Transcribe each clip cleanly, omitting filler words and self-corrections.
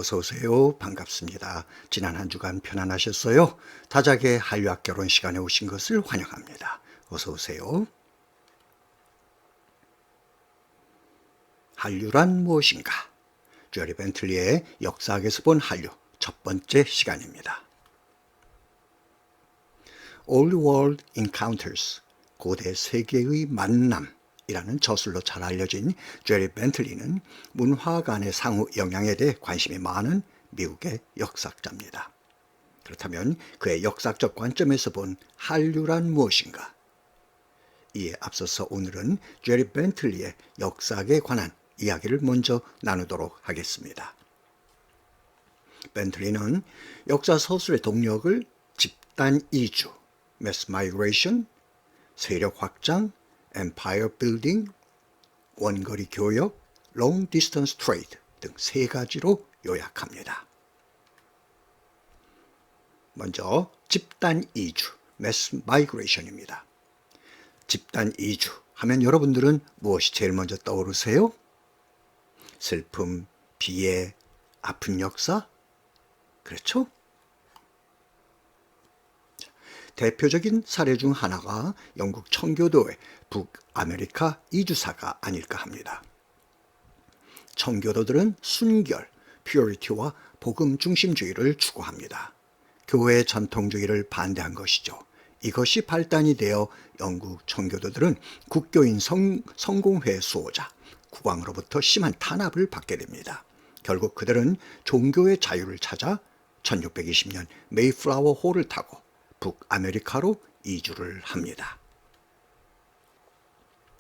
어서 오세요. 반갑습니다. 지난 한 주간 편안하셨어요? 다작의 한류학 결혼 시간에 오신 것을 환영합니다. 어서 오세요. 한류란 무엇인가? 제리 벤틀리의 역사학에서 본 한류 첫 번째 시간입니다. Old World Encounters, 고대 세계의 만남이라는 저술로 잘 알려진 제리 벤틀리는 문화 간의 상호 영향에 대해 관심이 많은 미국의 역사학자입니다. 그렇다면 그의 역사적 관점에서 본 한류란 무엇인가? 이에 앞서서 오늘은 제리 벤틀리의 역사학에 관한 이야기를 먼저 나누도록 하겠습니다. 벤틀리는 역사 서술의 동력을 집단 이주, mass migration, 세력 확장, empire building, 원거리 교역, long distance trade 등 세 가지로 요약합니다. 먼저 집단 이주, mass migration입니다. 집단 이주 하면 여러분들은 무엇이 제일 먼저 떠오르세요? 슬픔, 비애, 아픈 역사? 그렇죠? 대표적인 사례 중 하나가 영국 청교도의 북아메리카 이주사가 아닐까 합니다. 청교도들은 순결, 퓨어리티와 복음 중심주의를 추구합니다. 교회 전통주의를 반대한 것이죠. 이것이 발단이 되어 영국 청교도들은 국교인 성공회 수호자, 국왕으로부터 심한 탄압을 받게 됩니다. 결국 그들은 종교의 자유를 찾아 1620년 메이플라워 호를 타고 북아메리카로 이주를 합니다.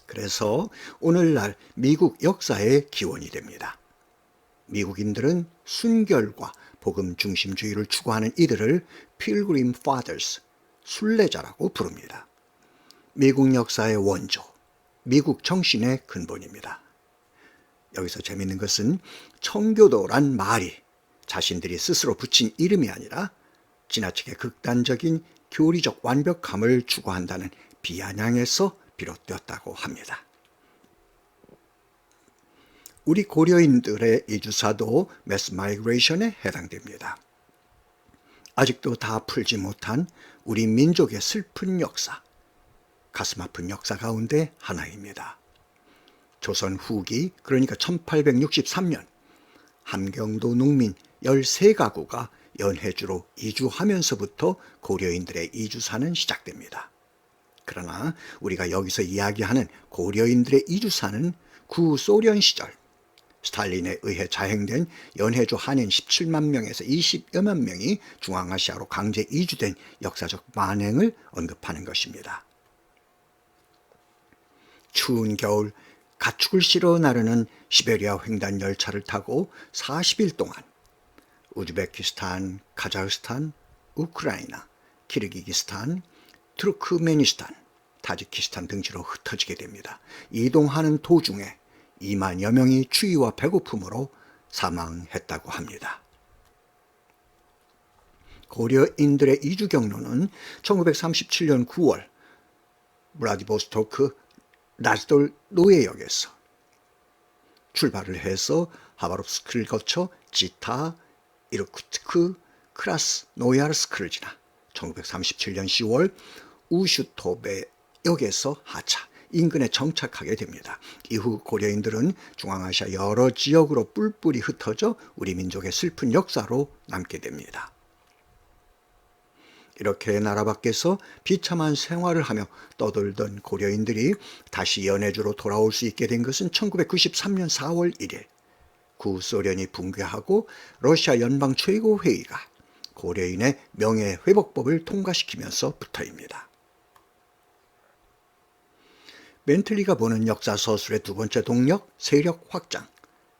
그래서 오늘날 미국 역사의 기원이 됩니다. 미국인들은 순결과 복음 중심주의를 추구하는 이들을 Pilgrim Fathers, 순례자라고 부릅니다. 미국 역사의 원조, 미국 정신의 근본입니다. 여기서 재미있는 것은 청교도란 말이 자신들이 스스로 붙인 이름이 아니라 지나치게 극단적인 교리적 완벽함을 추구한다는 비아냥에서 비롯되었다고 합니다. 우리 고려인들의 이주사도 매스 마이그레이션에 해당됩니다. 아직도 다 풀지 못한 우리 민족의 슬픈 역사, 가슴 아픈 역사 가운데 하나입니다. 조선 후기, 그러니까 1863년 함경도 농민 13가구가 연해주로 이주하면서부터 고려인들의 이주사는 시작됩니다. 그러나 우리가 여기서 이야기하는 고려인들의 이주사는 구소련 시절 스탈린에 의해 자행된 연해주 한인 17만 명에서 20여만 명이 중앙아시아로 강제 이주된 역사적 만행을 언급하는 것입니다. 추운 겨울 가축을 실어 나르는 시베리아 횡단 열차를 타고 40일 동안 우즈베키스탄, 카자흐스탄, 우크라이나, 키르기스탄, 투르크메니스탄, 타지키스탄 등지로 흩어지게 됩니다. 이동하는 도중에 2만여 명이 추위와 배고픔으로 사망했다고 합니다. 고려인들의 이주 경로는 1937년 9월 블라디보스토크 라즈돌 노예역에서 출발을 해서 하바롭스크를 거쳐 지타, 이르쿠츠크, 크라스노야르스크를 지나 1937년 10월 우슈토베역에서 하차, 인근에 정착하게 됩니다. 이후 고려인들은 중앙아시아 여러 지역으로 뿔뿔이 흩어져 우리 민족의 슬픈 역사로 남게 됩니다. 이렇게 나라 밖에서 비참한 생활을 하며 떠돌던 고려인들이 다시 연해주로 돌아올 수 있게 된 것은 1993년 4월 1일 구소련이 붕괴하고 러시아 연방 최고회의가 고려인의 명예회복법을 통과시키면서부터입니다. 벤틀리가 보는 역사 서술의 두 번째 동력, 세력 확장,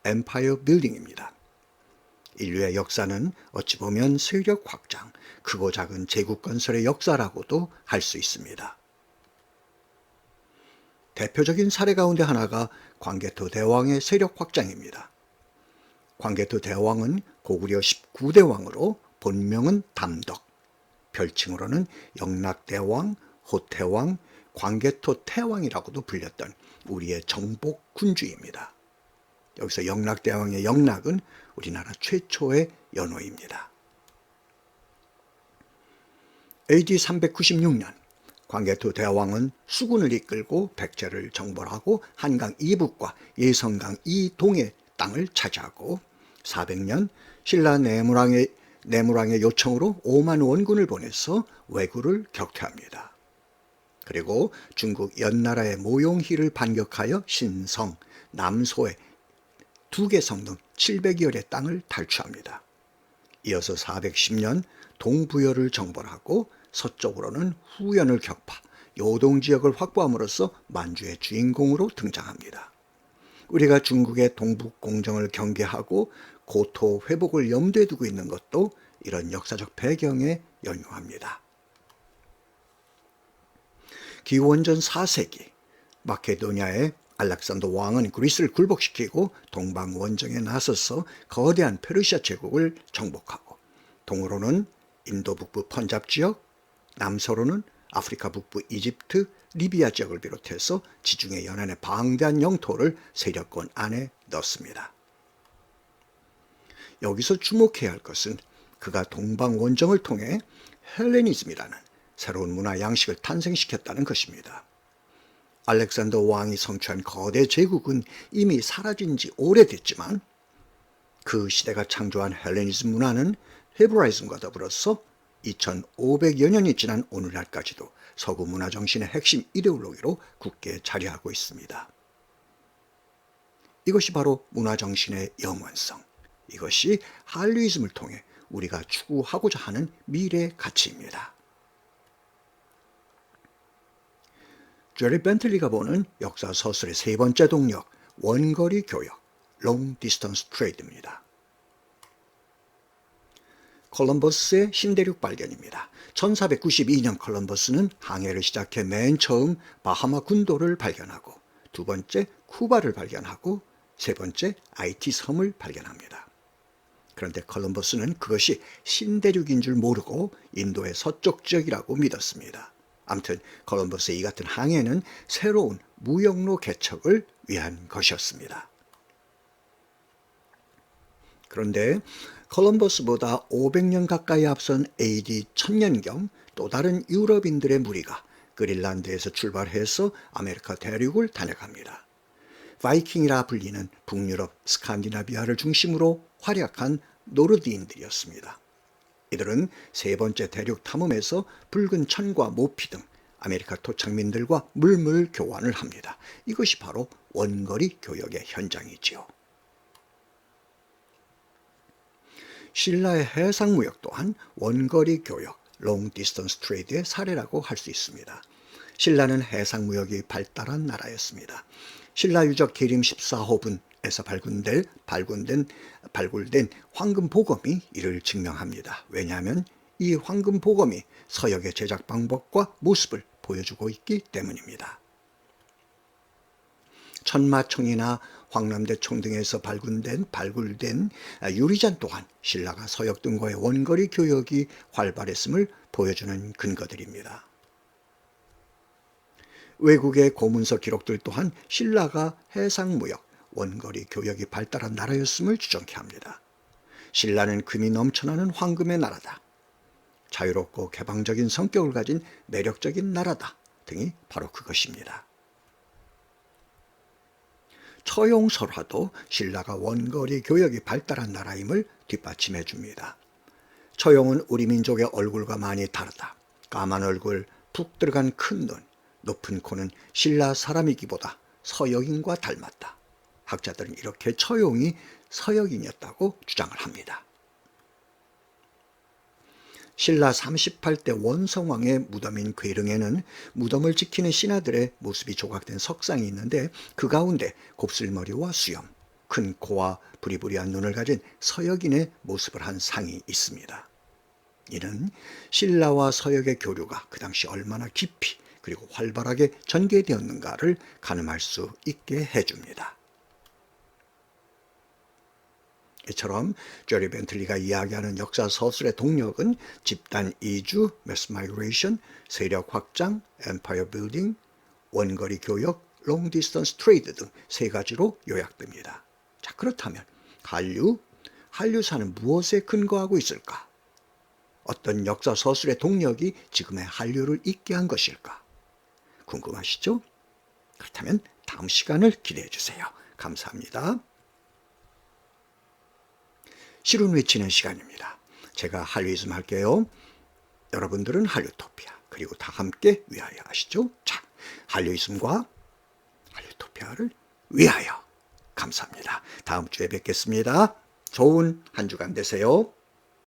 엠파이어 빌딩입니다. 인류의 역사는 어찌 보면 세력 확장, 크고 작은 제국 건설의 역사라고도 할 수 있습니다. 대표적인 사례 가운데 하나가 광개토 대왕의 세력 확장입니다. 광개토 대왕은 고구려 19대 왕으로 본명은 담덕, 별칭으로는 영락대왕, 호태왕, 광개토 태왕이라고도 불렸던 우리의 정복 군주입니다. 여기서 영락대왕의 영락은 우리나라 최초의 연호입니다. AD 396년 광개토 대왕은 수군을 이끌고 백제를 정벌하고 한강 이북과 예성강 이동의 땅을 차지하고 400년 신라 내무랑의 요청으로 5만 원군을 보내서 왜구를 격퇴합니다. 그리고 중국 연나라의 모용희를 반격하여 신성, 남소의 두개성 등 700여리의 땅을 탈취합니다. 이어서 410년 동부여를 정벌하고 서쪽으로는 후연을 격파, 요동지역을 확보함으로써 만주의 주인공으로 등장합니다. 우리가 중국의 동북공정을 경계하고 고토 회복을 염두에 두고 있는 것도 이런 역사적 배경에 연유합니다. 기원전 4세기 마케도니아의 알렉산더 왕은 그리스를 굴복시키고 동방 원정에 나서서 거대한 페르시아 제국을 정복하고 동으로는 인도 북부 펀잡 지역, 남서로는 아프리카 북부 이집트, 리비아 지역을 비롯해서 지중해 연안의 방대한 영토를 세력권 안에 넣습니다. 여기서 주목해야 할 것은 그가 동방 원정을 통해 헬레니즘이라는 새로운 문화 양식을 탄생시켰다는 것입니다. 알렉산더 왕이 성취한 거대 제국은 이미 사라진 지 오래됐지만 그 시대가 창조한 헬레니즘 문화는 헤브라이즘과 더불어서 2500여 년이 지난 오늘날까지도 서구 문화 정신의 핵심 이데올로기로 굳게 자리하고 있습니다. 이것이 바로 문화 정신의 영원성, 이것이 한류이즘을 통해 우리가 추구하고자 하는 미래 가치입니다. 제리 벤틀리가 보는 역사 서술의 세 번째 동력, 원거리 교역, Long Distance Trade입니다. 콜럼버스의 신대륙 발견입니다. 1492년 콜럼버스는 항해를 시작해 맨 처음 바하마 군도를 발견하고 두 번째 쿠바를 발견하고 세 번째 아이티 섬을 발견합니다. 그런데 콜럼버스는 그것이 신대륙인 줄 모르고 인도의 서쪽 지역이라고 믿었습니다. 아무튼 콜럼버스의 이 같은 항해는 새로운 무역로 개척을 위한 것이었습니다. 그런데 콜럼버스보다 500년 가까이 앞선 AD 1000년경 또 다른 유럽인들의 무리가 그린란드에서 출발해서 아메리카 대륙을 다녀갑니다. 바이킹이라 불리는 북유럽 스칸디나비아를 중심으로 활약한 노르디인들이었습니다. 이들은 세 번째 대륙 탐험에서 붉은 천과 모피 등 아메리카 토착민들과 물물 교환을 합니다. 이것이 바로 원거리 교역의 현장이지요. 신라의 해상무역 또한 원거리 교역, Long Distance Trade의 사례라고 할 수 있습니다. 신라는 해상무역이 발달한 나라였습니다. 신라 유적 계림 14호분에서 발굴된 황금보검이 이를 증명합니다. 왜냐하면 이 황금보검이 서역의 제작 방법과 모습을 보여주고 있기 때문입니다. 천마총이나 황남대총 등에서 발굴된 유리잔 또한 신라가 서역 등과의 원거리 교역이 활발했음을 보여주는 근거들입니다. 외국의 고문서 기록들 또한 신라가 해상무역, 원거리 교역이 발달한 나라였음을 주장케 합니다. 신라는 금이 넘쳐나는 황금의 나라다. 자유롭고 개방적인 성격을 가진 매력적인 나라다 등이 바로 그것입니다. 처용설화도 신라가 원거리 교역이 발달한 나라임을 뒷받침해 줍니다. 처용은 우리 민족의 얼굴과 많이 다르다. 까만 얼굴, 푹 들어간 큰 눈, 높은 코는 신라 사람이기보다 서역인과 닮았다. 학자들은 이렇게 처용이 서역인이었다고 주장을 합니다. 신라 38대 원성왕의 무덤인 괴릉에는 무덤을 지키는 신하들의 모습이 조각된 석상이 있는데 그 가운데 곱슬머리와 수염, 큰 코와 부리부리한 눈을 가진 서역인의 모습을 한 상이 있습니다. 이는 신라와 서역의 교류가 그 당시 얼마나 깊이 그리고 활발하게 전개되었는가를 가늠할 수 있게 해줍니다. 이처럼 제리 벤틀리가 이야기하는 역사 서술의 동력은 집단 이주, 매스 마이그레이션, 세력 확장, 엠파이어 빌딩, 원거리 교역, 롱 디스턴스 트레이드 등 세 가지로 요약됩니다. 그렇다면 한류사는 무엇에 근거하고 있을까? 어떤 역사 서술의 동력이 지금의 한류를 있게 한 것일까? 궁금하시죠? 그렇다면 다음 시간을 기대해 주세요. 감사합니다. 실은 외치는 시간입니다. 제가 한류이즘 할게요. 여러분들은 한류토피아, 그리고 다 함께 위하여 하시죠. 자, 한류이즘과 한류토피아를 위하여. 감사합니다. 다음 주에 뵙겠습니다. 좋은 한 주간 되세요.